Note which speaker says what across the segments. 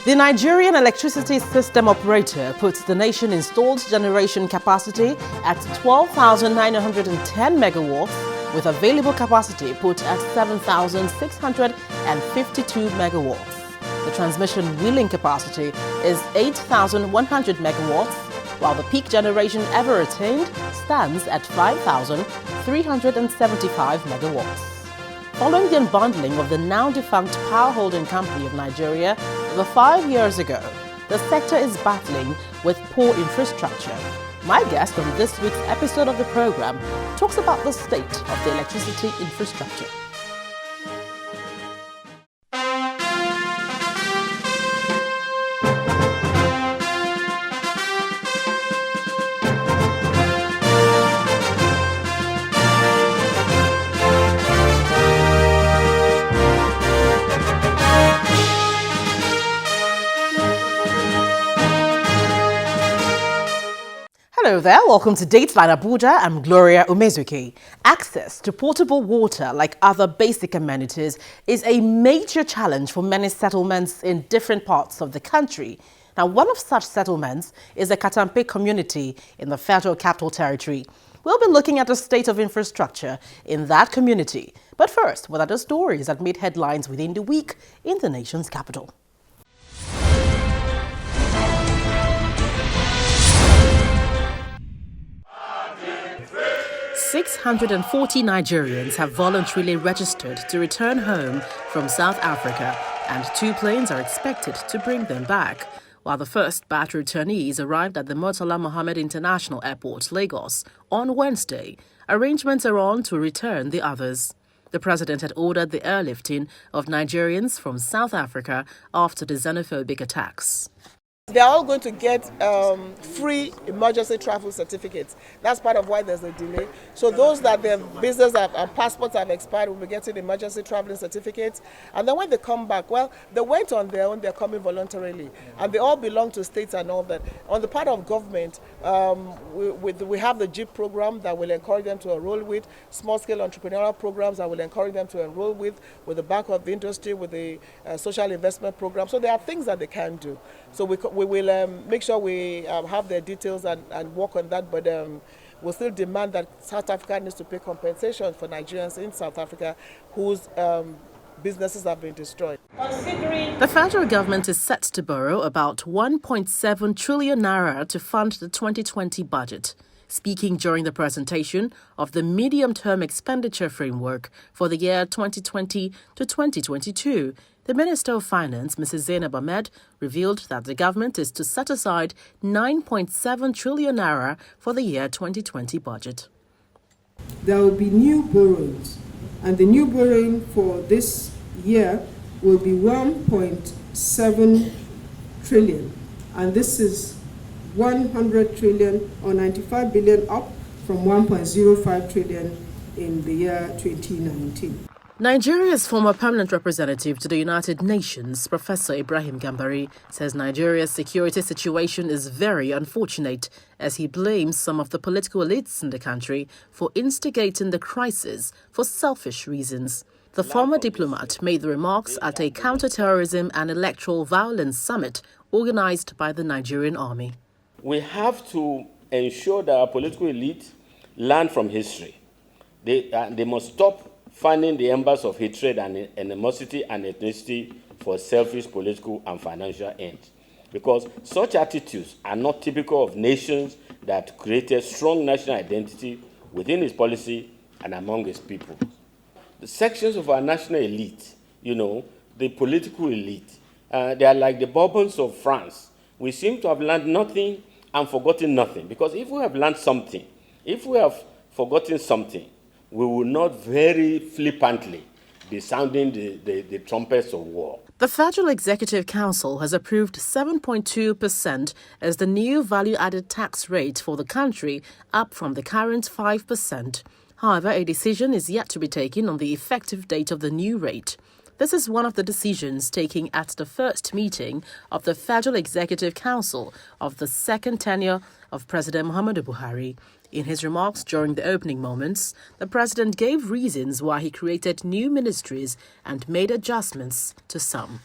Speaker 1: The Nigerian electricity system operator puts the nation installed generation capacity at 12,910 megawatts, with available capacity put at 7,652 megawatts. The transmission wheeling capacity is 8,100 megawatts, while the peak generation ever attained stands at 5,375 megawatts. Following the unbundling of the now-defunct Power Holding Company of Nigeria over 5 years ago, the sector is battling with poor infrastructure. My guest on this week's episode of the program talks about the state of the electricity infrastructure. Hello there, welcome to Dateline Abuja. I'm Gloria Umezuki. Access to potable water, like other basic amenities, is a major challenge for many settlements in different parts of the country. Now, one of such settlements is the Katampe community in the Federal Capital Territory. We'll be looking at the state of infrastructure in that community. But first, what are the stories that made headlines within the week in the nation's capital? 640 Nigerians have voluntarily registered to return home from South Africa, and 2 planes are expected to bring them back. While the first batch returnees arrived at the Murtala Mohammed International Airport, Lagos, on Wednesday, arrangements are on to return the others. The president had ordered the airlifting of Nigerians from South Africa after the xenophobic attacks.
Speaker 2: They are all going to get free emergency travel certificates. That's part of why there's a delay. So those that their visas and passports have expired will be getting emergency traveling certificates. And then when they come back, well, they went on their own, they're coming voluntarily. And they all belong to states and all that. On the part of government, we have the JIP program that will encourage them to enroll with, small-scale entrepreneurial programs that will encourage them to enroll with the Bank of Industry, with the social investment program. So there are things that they can do. So we will make sure we have their details and work on that, but we'll still demand that South Africa needs to pay compensation for Nigerians in South Africa whose businesses have been destroyed.
Speaker 1: The federal government is set to borrow about 1.7 trillion naira to fund the 2020 budget. Speaking during the presentation of the medium-term expenditure framework for the year 2020 to 2022, the Minister of Finance, Mrs. Zainab Ahmed, revealed that the government is to set aside 9.7 trillion naira for the year 2020 budget.
Speaker 3: There will be new borrowings, and the new borrowing for this year will be 1.7 trillion, and this is 100 trillion or 95 billion up from 1.05 trillion in the year 2019.
Speaker 1: Nigeria's former permanent representative to the United Nations, Professor Ibrahim Gambari, says Nigeria's security situation is very unfortunate, as he blames some of the political elites in the country for instigating the crisis for selfish reasons. The former diplomat made the remarks at a counter-terrorism and electoral violence summit organized by the Nigerian army.
Speaker 4: We have to ensure that our political elite learn from history. They must stop funding the embers of hatred and animosity and ethnicity for selfish political and financial ends. Because such attitudes are not typical of nations that created strong national identity within its policy and among its people. The sections of our national elite, the political elite, they are like the Bourbons of France. We seem to have learned nothing and forgotten nothing. Because if we have learned something, if we have forgotten something, we will not very flippantly be sounding the trumpets of war.
Speaker 1: The Federal Executive Council has approved 7.2% as the new value-added tax rate for the country, up from the current 5%. However, a decision is yet to be taken on the effective date of the new rate. This is one of the decisions taken at the first meeting of the Federal Executive Council of the second tenure of President Muhammadu Buhari. In his remarks during the opening moments, the president gave reasons why he created new ministries and made adjustments to some.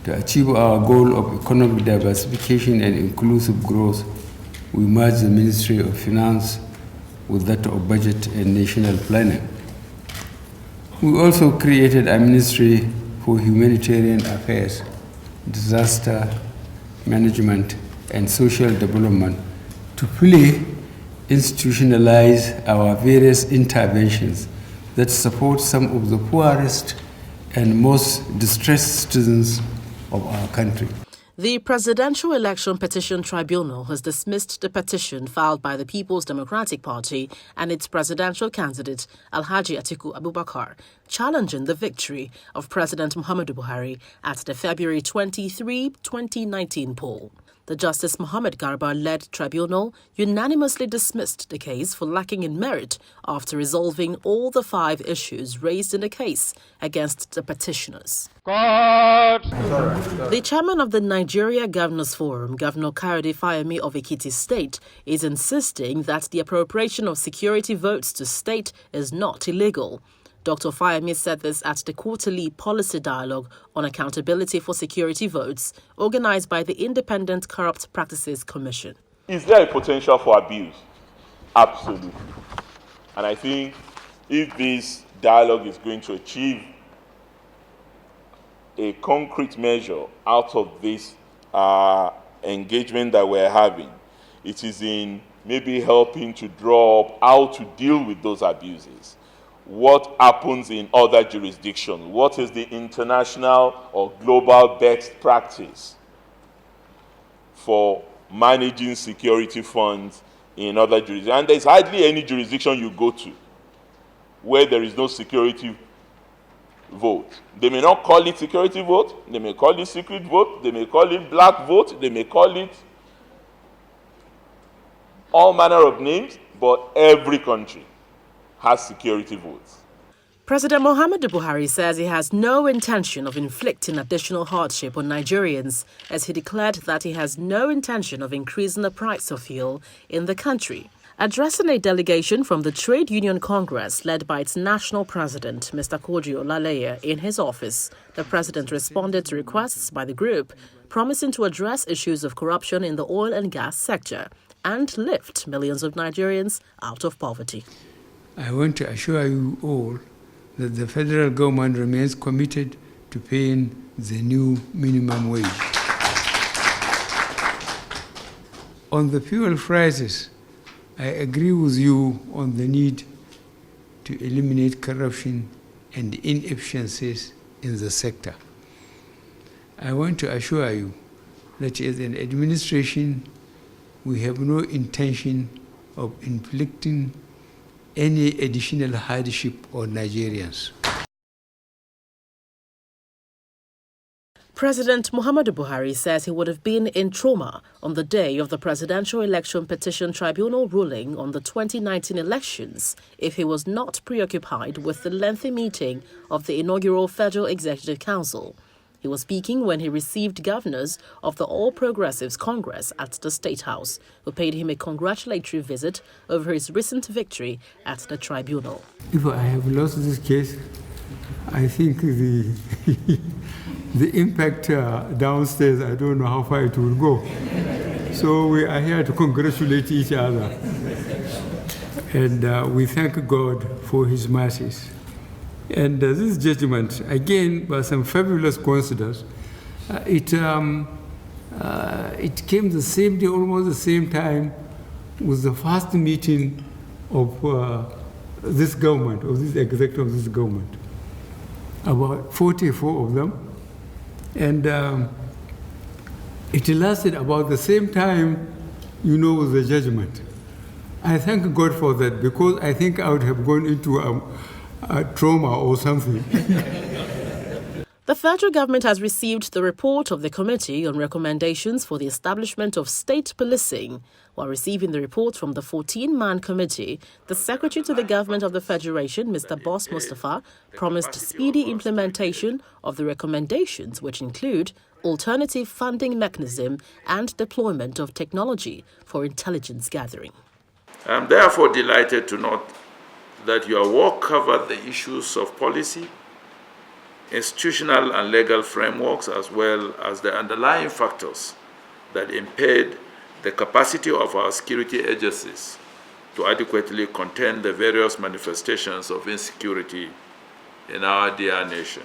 Speaker 5: To achieve our goal of economic diversification and inclusive growth, we merged the Ministry of Finance with that of Budget and National Planning. We also created a Ministry for Humanitarian Affairs, Disaster Management, and Social Development to fully institutionalize our various interventions that support some of the poorest and most distressed citizens of our country.
Speaker 1: The Presidential Election Petition Tribunal has dismissed the petition filed by the People's Democratic Party and its presidential candidate, Alhaji Atiku Abubakar, challenging the victory of President Muhammadu Buhari at the February 23, 2019 poll. The Justice Mohammed Garba-led tribunal unanimously dismissed the case for lacking in merit after resolving all the 5 issues raised in the case against the petitioners. The chairman of the Nigeria Governors Forum, Governor Kayode Fayemi of Ekiti State, is insisting that the appropriation of security votes to state is not illegal. Dr. Fayemi said this at the quarterly policy dialogue on accountability for security votes organized by the Independent Corrupt Practices Commission.
Speaker 6: Is there a potential for abuse? Absolutely. And I think if this dialogue is going to achieve a concrete measure out of this engagement that we're having, it is in maybe helping to draw up how to deal with those abuses. What happens in other jurisdictions? What is the international or global best practice for managing security funds in other jurisdictions? And there's hardly any jurisdiction you go to where there is no security vote. They may not call it security vote, they may call it secret vote, they may call it black vote, they may call it all manner of names, but every country has security votes.
Speaker 1: President Muhammadu Buhari says he has no intention of inflicting additional hardship on Nigerians, as he declared that he has no intention of increasing the price of fuel in the country. Addressing a delegation from the Trade Union Congress led by its national president, Mr. Koji Olaleye, in his office, the president responded to requests by the group, promising to address issues of corruption in the oil and gas sector and lift millions of Nigerians out of poverty.
Speaker 5: I want to assure you all that the federal government remains committed to paying the new minimum wage. On the fuel prices, I agree with you on the need to eliminate corruption and inefficiencies in the sector. I want to assure you that as an administration, we have no intention of inflicting any additional hardship on Nigerians.
Speaker 1: President Muhammadu Buhari says he would have been in trauma on the day of the Presidential Election Petition Tribunal ruling on the 2019 elections if he was not preoccupied with the lengthy meeting of the inaugural Federal Executive Council. He was speaking when he received governors of the All Progressives Congress at the State House, who paid him a congratulatory visit over his recent victory at the tribunal.
Speaker 5: If I have lost this case, I think the impact downstairs, I don't know how far it will go. So we are here to congratulate each other. And we thank God for his mercies. And this judgment, again, by some fabulous coincidence, it came the same day, almost the same time, with the first meeting of this government, of this executive of this government. About 44 of them. And it lasted about the same time, with the judgment. I thank God for that, because I think I would have gone into a trauma or something.
Speaker 1: The federal government has received the report of the Committee on Recommendations for the Establishment of State Policing. While receiving the report from the 14-man committee, the Secretary to the Government of the Federation, Mr. Boss Mustafa, promised speedy implementation of the recommendations, which include alternative funding mechanism and deployment of technology for intelligence gathering.
Speaker 7: I am therefore delighted to note that your work covered the issues of policy, institutional and legal frameworks, as well as the underlying factors that impede the capacity of our security agencies to adequately contain the various manifestations of insecurity in our dear nation.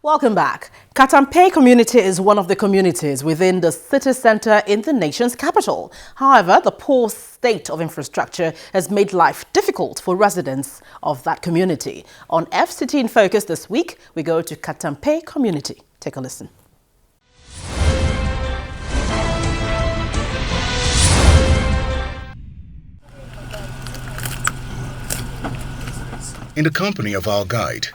Speaker 1: Welcome back. Katampe community is one of the communities within the city center in the nation's capital. However, the poor state of infrastructure has made life difficult for residents of that community. On FCT in Focus this week, we go to Katampe community. Take a listen.
Speaker 8: In the company of our guide,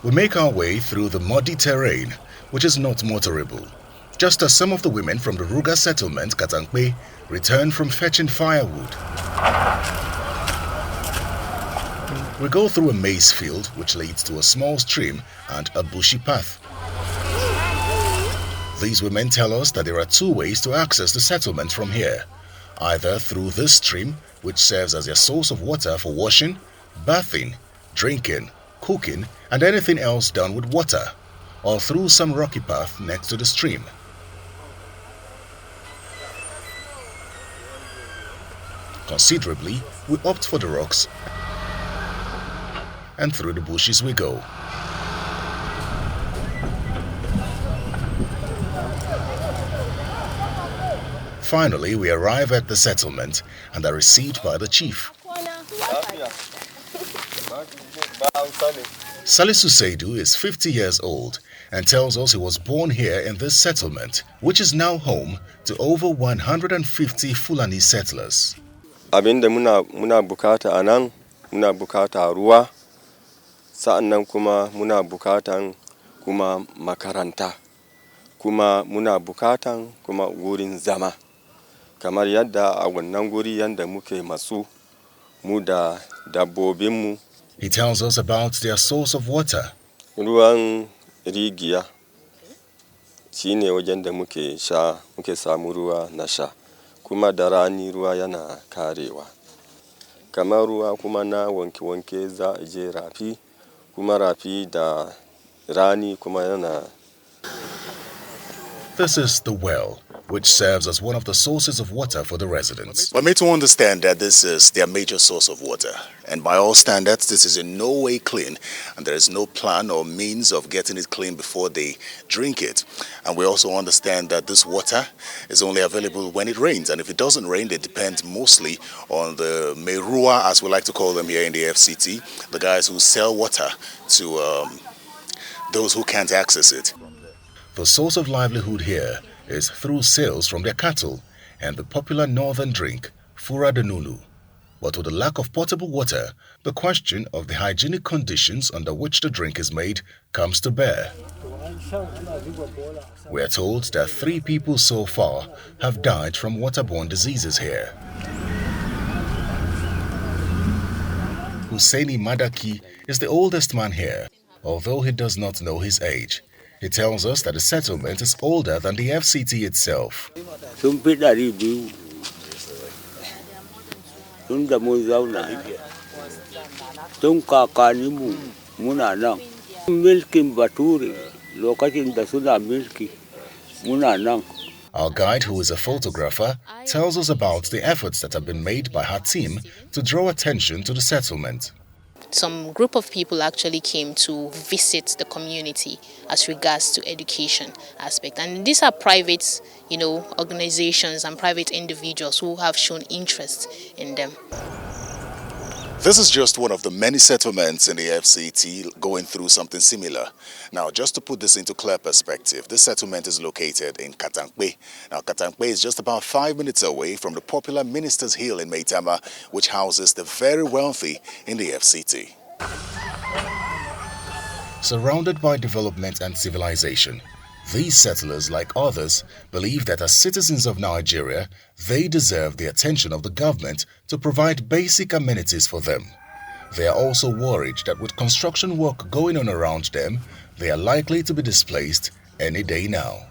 Speaker 8: we make our way through the muddy terrain, which is not motorable, just as some of the women from the Ruga settlement, Katampe, return from fetching firewood. We go through a maize field, which leads to a small stream and a bushy path. These women tell us that there are two ways to access the settlement from here, either through this stream, which serves as their source of water for washing, bathing, drinking, cooking, and anything else done with water, or through some rocky path next to the stream. Considerably, we opt for the rocks, and through the bushes we go. Finally, we arrive at the settlement and are received by the chief. Salisu Seidu is 50 years old and tells us he was born here in this settlement, which is now home to over 150 Fulani settlers.
Speaker 9: Abinda muna bukata anan, muna bukata ruwa, sa'annan kuma muna bukatan kuma makaranta, kuma muna bukatan kuma gurin zama. Kamar yadda a wannan guri yanda muke masu mu da dabbobinmu.
Speaker 8: He tells us about their source of water.
Speaker 9: Ruwan rigiya shine wajen da muke samu ruwa na sha, kuma da rani ruwa yana karewa. Kamar ruwa kuma na wanke za a je rafi, kuma rafi da rani kuma yana.
Speaker 8: This is the well, which serves as one of the sources of water for the residents.
Speaker 10: We're made to understand that this is their major source of water, and by all standards, this is in no way clean, and there is no plan or means of getting it clean before they drink it. And we also understand that this water is only available when it rains, and if it doesn't rain, they depend mostly on the Merua, as we like to call them here in the FCT, the guys who sell water to those who can't access it.
Speaker 8: The source of livelihood here is through sales from their cattle and the popular northern drink, Fura de Nunu. But with the lack of potable water, the question of the hygienic conditions under which the drink is made comes to bear. We are told that 3 people so far have died from waterborne diseases here. Husseini Madaki is the oldest man here, although he does not know his age. He tells us that the settlement is older than the FCT itself. Our guide, who is a photographer, tells us about the efforts that have been made by her team to draw attention to the settlement.
Speaker 11: Some group of people actually came to visit the community as regards to education aspect. And these are private, organizations and private individuals who have shown interest in them.
Speaker 10: This is just one of the many settlements in the FCT going through something similar. Now, just to put this into clear perspective, this settlement is located in Katampe. Now, Katampe is just about 5 minutes away from the popular Minister's Hill in Maitama, which houses the very wealthy in the FCT.
Speaker 8: Surrounded by development and civilization, these settlers, like others, believe that as citizens of Nigeria, they deserve the attention of the government to provide basic amenities for them. They are also worried that with construction work going on around them, they are likely to be displaced any day now.